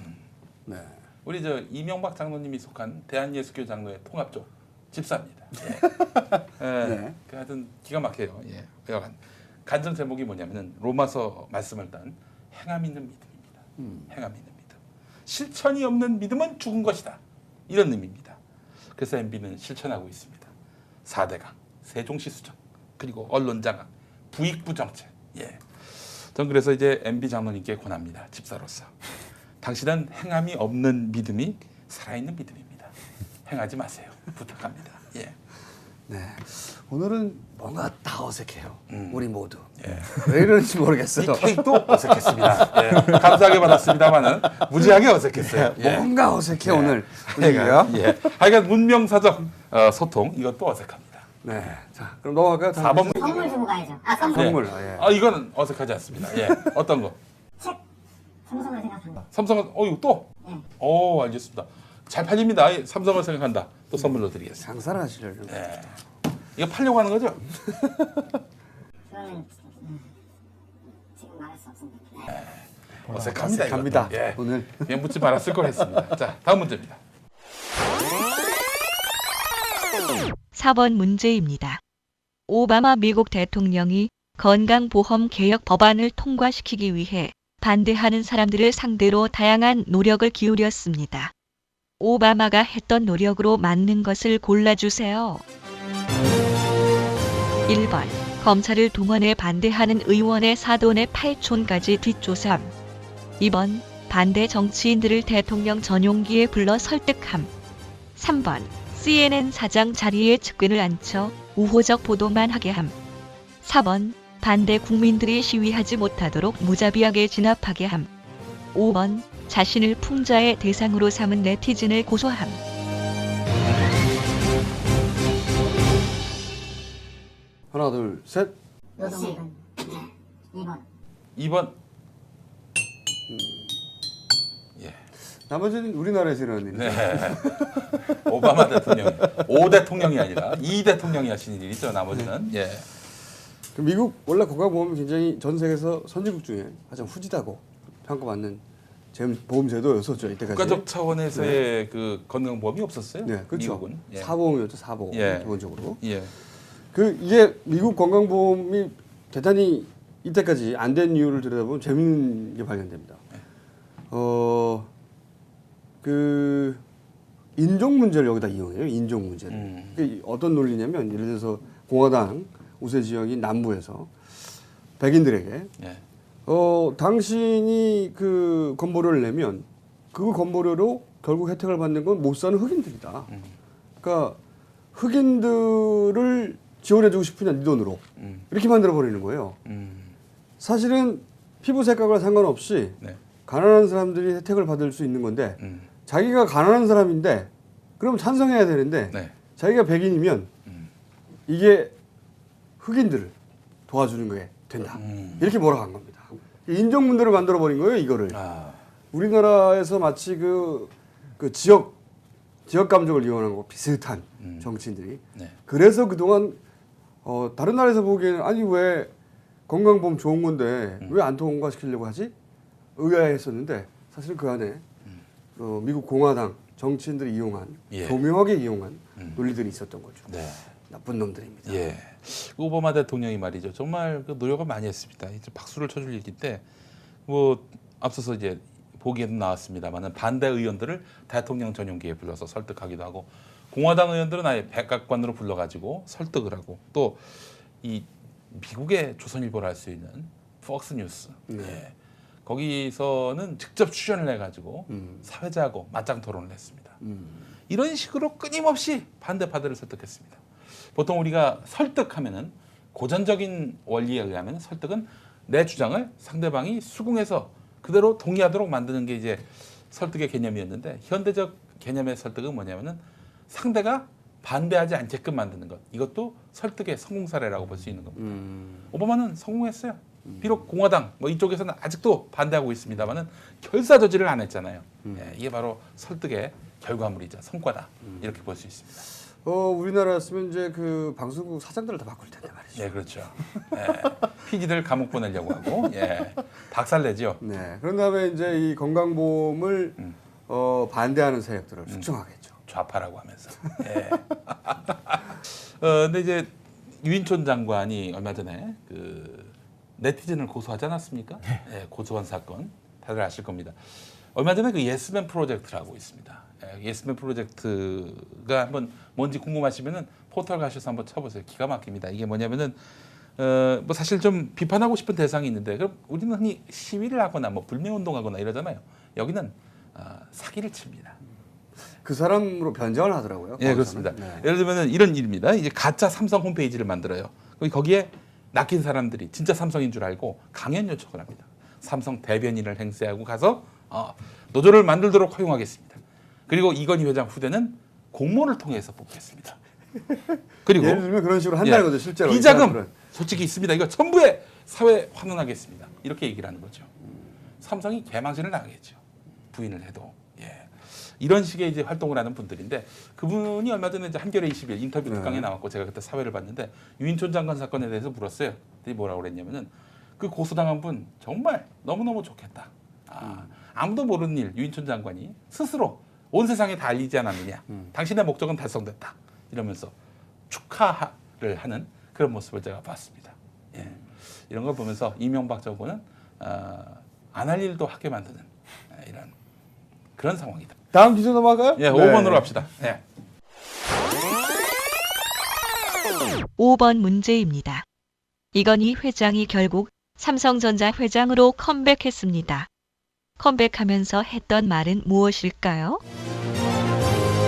네. 우리 저 이명박 장로님이 속한 대한예수교 장로의 통합조 집사입니다. 예. 네. 그 하여튼 기가 막혀요. 예. 여간 간증 제목이 뭐냐면은 로마서 말씀을 딴 행함 있는 믿음입니다. 행함 있는 믿음. 실천이 없는 믿음은 죽은 것이다. 이런 의미입니다. 그래서 MB는 실천하고 있습니다. 4대강, 세종시 수정, 그리고 언론 장악, 부익부 정책. 예. 전 그래서 이제 MB 장로님께 권합니다. 집사로서. 당신은 행함이 없는 믿음이 살아있는 믿음입니다. 행하지 마세요. 부탁합니다. 예. 네. 오늘은 뭔가 다 어색해요. 우리 모두. 예. 왜 이러는지 모르겠어요. 이 케이크도 어색했습니다. 예. 감사하게 받았습니다만은 무지하게 어색했어요. 예. 뭔가 어색해 예. 오늘 분위기가. 예. 하여간 문명사적 소통 이것도 어색합니다. 네. 자, 그럼 넘어갈까요? 다음 4번 선물 주고 가야죠. 아 선물. 선물. 예. 이거는 어색하지 않습니다. 예. 어떤 거? 책. 삼성을 생각한다. 삼성은 이거 또? 네. 알겠습니다. 잘 팔립니다. 삼성을 생각한다. 또 선물로 드리겠습니다. 장사를 하시려고. 예. 이거 팔려고 하는 거죠? 그거는 지금 말할 수 없습니다. 어색합니다. 어색합니다. 이것도. 예. 오늘. 그냥 묻지 말았을 걸 했습니다. 자, 다음 문제입니다. 4번 문제입니다. 오바마 미국 대통령이 건강보험 개혁 법안을 통과시키기 위해 반대하는 사람들을 상대로 다양한 노력을 기울였습니다. 오바마가 했던 노력으로 맞는 것을 골라주세요. 1번 검찰을 동원해 반대하는 의원의 사돈의 8촌까지 뒷조삼. 2번 반대 정치인들을 대통령 전용기에 불러 설득함. 3번 CNN 사장 자리에 측근을 앉혀 우호적 보도만 하게 함. 4번 반대 국민들이 시위하지 못하도록 무자비하게 진압하게 함. 5번 자신을 풍자의 대상으로 삼은 네티즌을 고소함. 하나, 둘, 셋. 노동해방. 2번. 2번. 예. 나머지는 우리나라에서 일어나는 일이죠. 네. 오바마 대통령, 5 대통령이 아니라 2 대통령이 하신 일이죠. 나머지는. 예. 그 미국 원래 건강보험이 굉장히 전 세계에서 선진국 중에 가장 후지다고 평가받는 보험 제도였었죠 이때까지. 국가적 차원에서의 그 건강보험이 없었어요. 네, 그렇죠. 미국은. 예. 사보험이었죠, 사보험 예. 기본적으로. 예. 이게 미국 건강보험이 대단히 이때까지 안 된 이유를 들여다보면 재밌는 게 발견됩니다. 그 인종 문제를 여기다 이용해요. 인종 문제를. 그게 어떤 논리냐면 예를 들어서 공화당 우세 지역인 남부에서 백인들에게 예. 당신이 그 건보료를 내면 그 건보료로 결국 혜택을 받는 건 못 사는 흑인들이다. 그러니까 흑인들을 지원해주고 싶으냐 네 돈으로 이렇게 만들어 버리는 거예요. 사실은 피부 색깔과 상관없이 네. 가난한 사람들이 혜택을 받을 수 있는 건데 자기가 가난한 사람인데 그럼 찬성해야 되는데 네. 자기가 백인이면 이게 흑인들을 도와주는 게 된다. 이렇게 몰아간 겁니다. 인종 문제를 만들어 버린 거예요, 이거를. 우리나라에서 마치 그 지역 감정을 이용하는 거 비슷한 정치인들이. 네. 그래서 그동안 다른 나라에서 보기에는 아니 왜 건강보험 좋은 건데 왜 안 통과시키려고 하지? 의아했었는데 사실은 그 안에 미국 공화당 정치인들이 이용한 예. 교묘하게 이용한 논리들이 있었던 거죠. 네. 나쁜 놈들입니다. 예. 오바마 대통령이 말이죠. 정말 그 노력을 많이 했습니다. 이제 박수를 쳐줄 일인데 뭐 앞서서 이제 보기에도 나왔습니다만은 반대 의원들을 대통령 전용기에 불러서 설득하기도 하고 공화당 의원들은 아예 백악관으로 불러가지고 설득을 하고 또 이 미국의 조선일보를 할 수 있는 폭스뉴스 예. 거기서는 직접 출연을 해가지고 사회자하고 맞짱 토론을 했습니다. 이런 식으로 끊임없이 반대파들을 설득했습니다. 보통 우리가 설득하면은 고전적인 원리에 의하면 설득은 내 주장을 상대방이 수긍해서 그대로 동의하도록 만드는 게 이제 설득의 개념이었는데 현대적 개념의 설득은 뭐냐면은 상대가 반대하지 않게끔 만드는 것. 이것도 설득의 성공 사례라고 볼 수 있는 겁니다. 오바마는 성공했어요. 비록 공화당 뭐 이쪽에서는 아직도 반대하고 있습니다만은 결사저지를 안 했잖아요. 예, 이게 바로 설득의 결과물이자 성과다. 이렇게 볼 수 있습니다. 우리나라였으면 이제 그 방송국 사장들을 다 바꿀 텐데 말이죠. 예, 그렇죠. 예, PD들 감옥 보내려고 하고, 예, 박살내죠. 네. 그런 다음에 이제 이 건강보험을 반대하는 세력들을 숙청하겠죠. 좌파라고 하면서. 예. 근데 이제 유인촌 장관이 얼마 전에 그 네티즌을 고소하지 않았습니까? 예, 고소한 사건 다들 아실 겁니다. 얼마 전에 그 예스맨 프로젝트라고 있습니다. 예, 예스맨 프로젝트가 한번 뭔지 궁금하시면은 포털 가셔서 한번 쳐보세요. 기가 막힙니다. 이게 뭐냐면은 뭐 사실 좀 비판하고 싶은 대상이 있는데 그럼 우리는 흔히 시위를 하거나 뭐 불매운동하거나 이러잖아요. 여기는 사기를 칩니다. 그 사람으로 변장을 하더라고요. 예, 그렇습니다. 네. 예를 들면 이런 일입니다. 이제 가짜 삼성 홈페이지를 만들어요. 거기에 낚인 사람들이 진짜 삼성인 줄 알고 강연 요청을 합니다. 삼성 대변인을 행세하고 가서 노조를 만들도록 허용하겠습니다. 그리고 이건희 회장 후대는 공모를 통해서 뽑겠습니다. 그리고 예를 들면 그런 식으로 한다는 거죠, 실제로. 비자금 솔직히 있습니다. 이거 전부에 사회 환원하겠습니다. 이렇게 얘기를 하는 거죠. 삼성이 개망신을 당하겠죠. 부인을 해도. 예. 이런 식의 이제 활동을 하는 분들인데 그분이 얼마 전에 이제 한겨레 20일 인터뷰 특강에 나왔고 제가 그때 사회를 봤는데 유인촌 장관 사건에 대해서 물었어요. 그랬더니 뭐라고 그랬냐면은 그 고소당한 분 정말 너무너무 좋겠다. 아무도 모르는 일 유인촌 장관이 스스로 온 세상에 다 알리지 않았느냐. 당신의 목적은 달성됐다. 이러면서 축하를 하는 그런 모습을 제가 봤습니다. 예. 이런 걸 보면서 이명박 정부는 안 할 일도 하게 만드는 이런 그런 상황이다. 다음 기사 넘어갈까요? 예, 5번으로 갑시다. 예. 5번 문제입니다. 이건희 회장이 결국 삼성전자 회장으로 컴백했습니다. 컴백하면서 했던 말은 무엇일까요?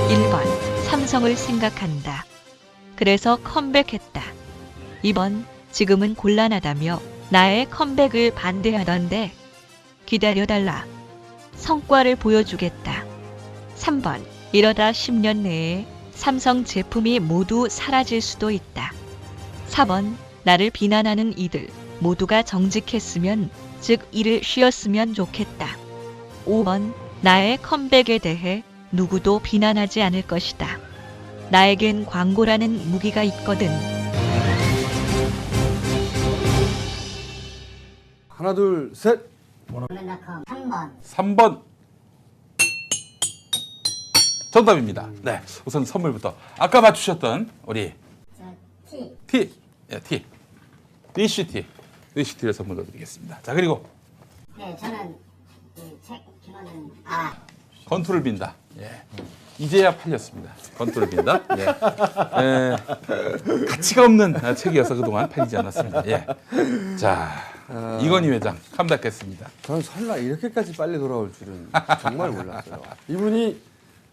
1번 삼성을 생각한다. 그래서 컴백했다. 2번 지금은 곤란하다며 나의 컴백을 반대하던데 기다려달라. 성과를 보여주겠다. 3번 이러다 10년 내에 삼성 제품이 모두 사라질 수도 있다. 4번 나를 비난하는 이들 모두가 정직했으면 즉 일을 쉬었으면 좋겠다. 5번 나의 컴백에 대해 누구도 비난하지 않을 것이다. 나에겐 광고라는 무기가 있거든. 하나, 둘, 셋. 모멘닷컴 3번. 3번 정답입니다. 네, 우선 선물부터 아까 맞추셨던 우리 T. 티, 예, 티, 리쉬티를 선물로 드리겠습니다. 자 그리고 네, 저는 이책 김원준. 건투를 빈다. 예. 이제야 팔렸습니다. 건투를 빈다. 예. 가치가 없는 책이어서 그동안 팔리지 않았습니다. 예. 자, 이건희 회장 컴백했습니다. 저는 설마 이렇게까지 빨리 돌아올 줄은 정말 몰랐어요. 이분이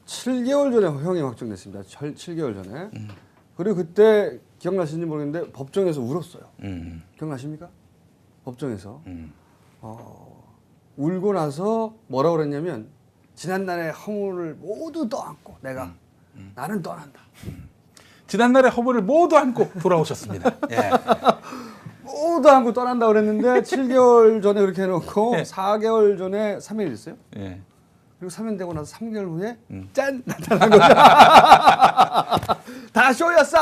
7개월 전에 허용이 확정됐습니다. 7개월 전에. 그리고 그때 기억나시는지 모르겠는데 법정에서 울었어요. 기억나십니까? 법정에서. 울고 나서 뭐라고 그랬냐면 지난날의 허물을 모두 떠안고 내가 나는 떠난다. 지난날의 허물을 모두 안고 돌아오셨습니다. 예. 모두 안고 떠난다 그랬는데 7개월 전에 그렇게 해놓고 4개월 전에 3일 있어요. 예. 그리고 3년 되고 나서 3개월 후에 짠! 나타난 거죠. 다 쇼였어!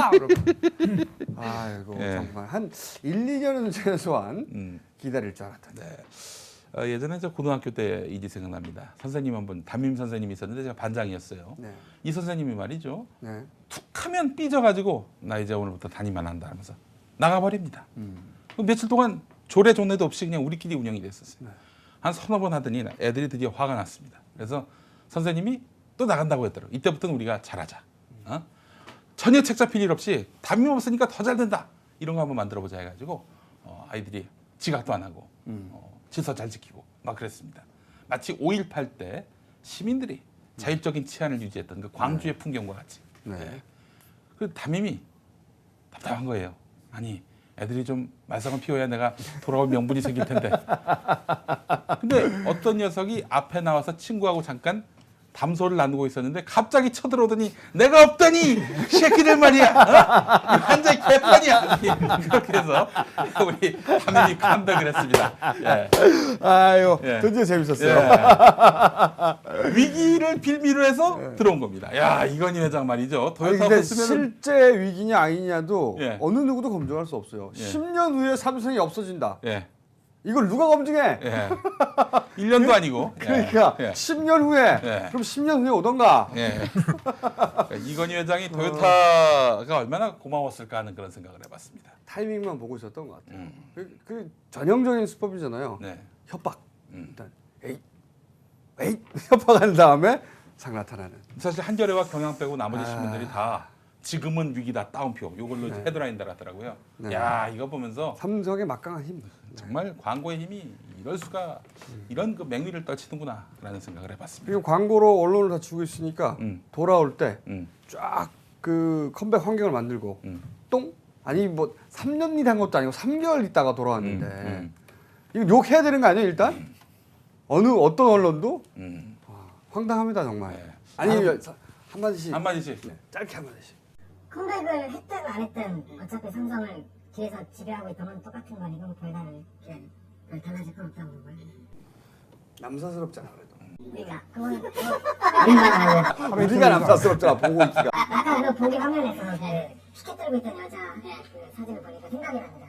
아이고 예. 정말 한 1, 2년은 최소한 기다릴 줄 알았다. 네. 예전에 저 고등학교 때 일이 생각납니다. 선생님 한 분, 담임 선생님이 있었는데 제가 반장이었어요. 네. 이 선생님이 말이죠. 네. 툭하면 삐져가지고 나 이제 오늘부터 담임 안 한다 하면서 나가버립니다. 그럼 며칠 동안 조례존례도 없이 그냥 우리끼리 운영이 됐었어요. 한 서너 번 하더니 애들이 드디어 화가 났습니다. 그래서 선생님이 또 나간다고 했더라고요. 이때부터는 우리가 잘하자. 전혀 책자 필요 없이 담임 없으니까 더 잘 된다. 이런 거 한번 만들어보자 해가지고 아이들이 지각도 안 하고 질서 잘 지키고 막 그랬습니다. 마치 5.18 때 시민들이 자율적인 치안을 유지했던 그 광주의 풍경과 같이. 네. 그 담임이 답답한 거예요. 아니 애들이 좀 말썽을 피워야 내가 돌아올 명분이 생길 텐데. 근데 어떤 녀석이 앞에 나와서 친구하고 잠깐 담소를 나누고 있었는데 갑자기 쳐들어오더니 내가 없더니 새끼들 말이야. 한자의 개판이야. 그렇게 해서 우리 담임이 컴백을 했습니다. 예. 아유, 예. 드디어 재밌었어요. 예. 위기를 빌미로 해서 들어온 겁니다. 야, 이건희 회장 말이죠. 아니, 도요타 근데 없었으면 실제 위기냐 아니냐도 예. 어느 누구도 검증할 수 없어요. 예. 10년 후에 삼성이 없어지다. 예. 이걸 누가 검증해? 예. 1년도 아니고. 그러니까 예. 10년 후에 예. 그럼 10년 후에 오던가. 예. 그러니까 이건희 회장이 도요타가 얼마나 고마웠을까 하는 그런 생각을 해봤습니다. 타이밍만 보고 있었던 것 같아요. 그 전형적인 수법이잖아요. 네. 협박. 일단 에이 협박한 다음에 상 나타나는. 사실 한겨레와 경향 빼고 나머지 신문들이 다 지금은 위기다 따옴표 이걸로 네. 헤드라인 달았더라고요. 네. 야, 이거 보면서 삼성의 막강한 힘. 정말 광고의 힘이 이럴 수가 이런 그 맹위를 떨치는구나라는 생각을 해봤습니다. 그리고 광고로 언론을 다치고 있으니까 돌아올 때 쫙 그 컴백 환경을 만들고 똥 아니 뭐 3년 일한 것도 아니고 3개월 있다가 돌아왔는데 이거 욕해야 되는 거 아니에요 일단? 어떤 언론도 와, 황당합니다 정말. 네. 아니 한마디씩 한마디씩. 짧게 한마디씩. 컴백을 했든 안 했든 어차피 삼성을 뒤에서 지배하고 있던 건 똑같은 거 아니고 별 달라질 건 없다고 보고요. 남사스럽잖아 그래도. 그러니까 그건 우리가 남사스럽잖아 보고 있기가. 아까 그 보기 화면에서 그 피켓 들고 있던 여자 그 사진을 보니까 생각이 납니다.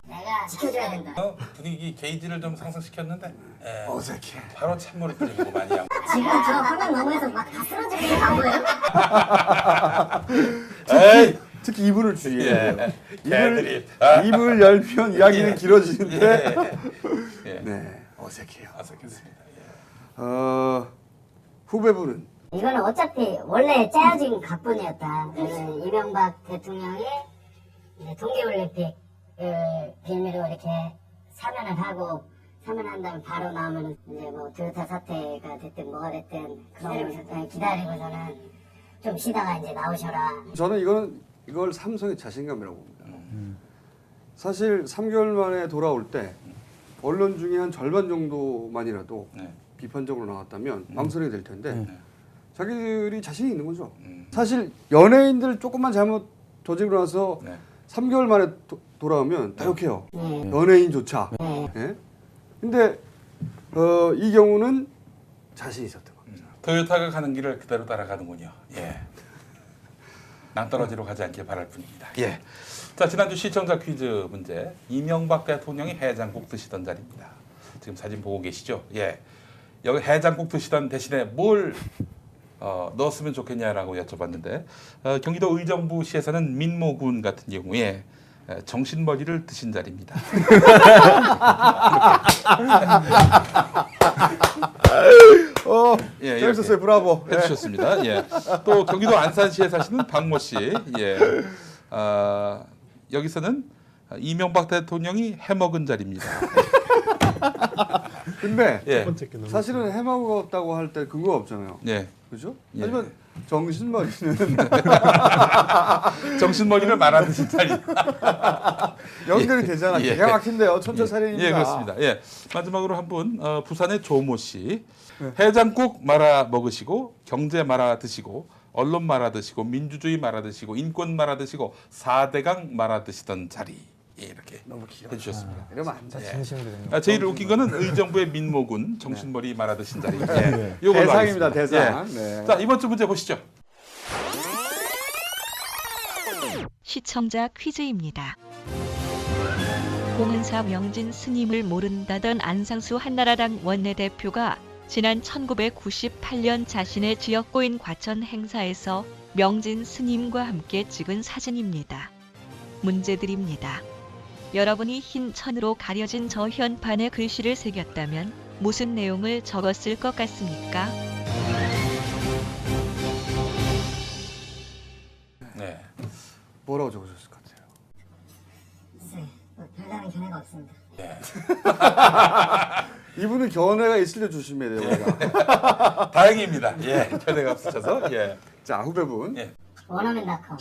내가 지켜줘야 된다. 분위기 게이지를 좀 상승시켰는데 어색해. 바로 찬물을 뿌리고 많이 하고. 지금 저 화면 너머에서 막 다 쓰러지는 거 보여요? 에이, 특히 이분을 주의해. 예. 개들이. 입을 열면 이야기는 길어지는데. 예. 네 어색해요. 어색했습니다. 후배분은 이거는 어차피 원래 짜여진 각본이었다. 그 이명박 대통령이 이제 동계올림픽을 빌미로 이렇게 사면을 하고 사면한 다음에 바로 나오면 이제 뭐 도요타 사태가 됐든 뭐가 됐든 그런 기다리고서는 좀 쉬다가 이제 나오셔라. 저는 이걸 삼성의 자신감이라고 봅니다. 사실 3개월 만에 돌아올 때 언론 중에 한 절반 정도만이라도 네. 비판적으로 나왔다면 망설이게 될 텐데 자기들이 자신이 있는 거죠. 음. 사실 연예인들 조금만 잘못 저지르고 나서 네. 3개월 만에 돌아오면 다 욕해요. 네. 연예인조차. 예? 근데 이 경우는 자신이 있었던 겁니다. 도요타가 가는 길을 그대로 따라가는군요. 예. 낭떠러지로 가지 않길 바랄 뿐입니다. 예. 자, 지난주 시청자 퀴즈 문제. 이명박 대통령이 해장국 드시던 자리입니다. 지금 사진 보고 계시죠? 예. 여기 해장국 드시던 대신에 뭘 넣었으면 좋겠냐라고 여쭤봤는데 경기도 의정부시에서는 민모군 같은 경우에 정신머리를 드신 자리입니다. 예, 재밌었어요. 브라보. 해주셨습니다. 예. 또 경기도 안산시에 사시는 박모 씨. 예. 여기서는 이명박 대통령이 해먹은 자리입니다. 근데 예. 사실은 해먹었다고 할 때 근거가 없잖아요. 예. 그죠? 예. 하지만 정신머리는 정신머리를 말아드신 자리. 연결이 되잖아. 예. 기가 막힌데요. 천차살인입니다. 예, 그렇습니다. 예. 마지막으로 한 분, 부산의 조모 씨. 해장국 말아 먹으시고, 경제 말아 드시고, 언론 말아 드시고, 민주주의 말아 드시고, 인권 말아 드시고, 4대강 말아 드시던 자리. 예, 이렇게 너무 길어. 해주셨습니다. 이러면 안 돼. 제일 웃긴 거는 의정부의 민모군 정신머리 말아 드신 자리. 예. 요걸로 대상입니다. 하겠습니다. 대상. 예. 네. 자, 이번 주 문제 보시죠. 시청자 퀴즈입니다. 공은사 명진 스님을 모른다던 안상수 한나라당 원내대표가 지난 1998년 자신의 지역구인 과천 행사에서 명진 스님과 함께 찍은 사진입니다. 문제 드립니다. 여러분이 흰 천으로 가려진 저 현판에 글씨를 새겼다면 무슨 내용을 적었을 것 같습니까? 네. 뭐라고 적으셨을 것 같아요? 글쎄, 별다른 견해가 없습니다. 이분은 견해가 있을 때 조심해야 돼요. 우리가. 다행입니다. 예. 견해가 없으셔서. 예. 자, 후배분. 예. 원어민닷컴.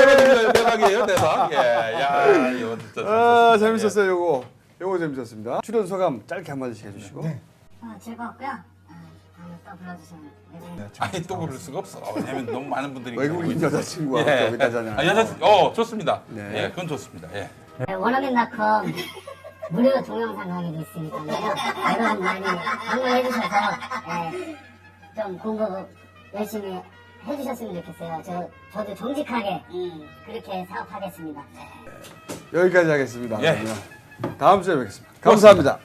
대박이에요, 대박이에요, 대박. 예, 야, 이거 진짜 아, 재밌었습니다. 재밌었어요, 요거. 요거 재밌었습니다. 출연 소감 짧게 한마디씩 해주시고. 즐거웠고요. 다음에 또 불러주시면 되겠습니다. 예. 아니 또 부를 수가 없어. 왜냐면 너무 많은 분들이 외국인 기다리고 여자친구와 있어서. 여기 있다잖아요. 아, 좋습니다. 네. 예, 그건 좋습니다. 예. 원어민닷컴 무료 동영상 강의도 있으니까요. 여러분 많이 방문해주셔서 좀 공부 열심히 해주셨으면 좋겠어요. 저도 정직하게 그렇게 사업하겠습니다. 여기까지 하겠습니다. 예. 그러면 다음 주에 뵙겠습니다. 감사합니다.